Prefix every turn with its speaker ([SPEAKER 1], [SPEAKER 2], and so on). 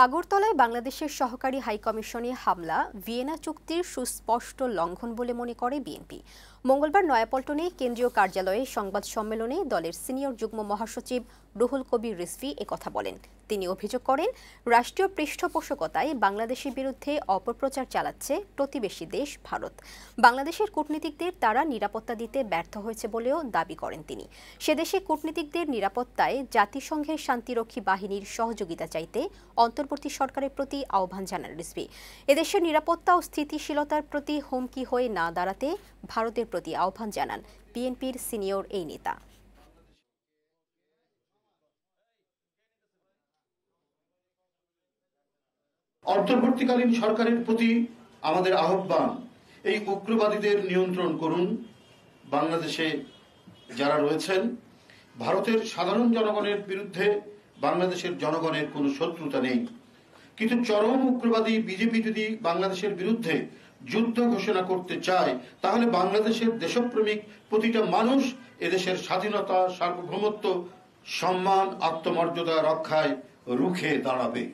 [SPEAKER 1] আগরতলায় বাংলাদেশের সহকারী হাইকমিশনে হামলা ভিয়েনা চুক্তির সুস্পষ্ট লঙ্ঘন বলে মনে করে বিএনপি। মঙ্গলবার নয়াপল্টনে কেন্দ্রীয় কার্যালয়ে সংবাদ সম্মেলনে দলের সিনিয়র যুগ্ম মহাসচিব রুহুল কবির রিজভী একথা বলেন। তিনি অভিযোগ করেন, রাষ্ট্রীয় পৃষ্ঠপোষকতায় বাংলাদেশের বিরুদ্ধে অপপ্রচার চালাচ্ছে প্রতিবেশী দেশ ভারত। বাংলাদেশের কূটনীতিকদের তারা নিরাপত্তা দিতে ব্যর্থ হয়েছে বলেও দাবি করেন তিনি। সেদেশে কূটনীতিকদের নিরাপত্তায় জাতিসংঘের শান্তিরক্ষী বাহিনীর সহযোগিতা চাইতে অন্তর্বর্তী সরকারের প্রতি আহ্বান জানান রিজভী। এদেশের নিরাপত্তা ও স্থিতিশীলতার প্রতি হুমকি হয়ে না দাঁড়াতে ভারতের প্রতি আহ্বান জানান বিএনপির সিনিয়র এই নেতা।
[SPEAKER 2] অন্তর্বর্তীকালীন সরকারের প্রতি আমাদের আহ্বান, এই উগ্রবাদীদের নিয়ন্ত্রণ করুন। বাংলাদেশে যারা রয়েছেন, ভারতের সাধারণ জনগণের বিরুদ্ধে বাংলাদেশের জনগণের কোনো শত্রুতা নেই, কিন্তু চরম উগ্রবাদী বিজেপি যদি বাংলাদেশের বিরুদ্ধে যুদ্ধ ঘোষণা করতে চায়, তাহলে বাংলাদেশের দেশপ্রেমিক প্রতিটা মানুষ এদেশের স্বাধীনতা, সার্বভৌমত্ব, সম্মান, আত্মমর্যাদা রক্ষায় রুখে দাঁড়াবে।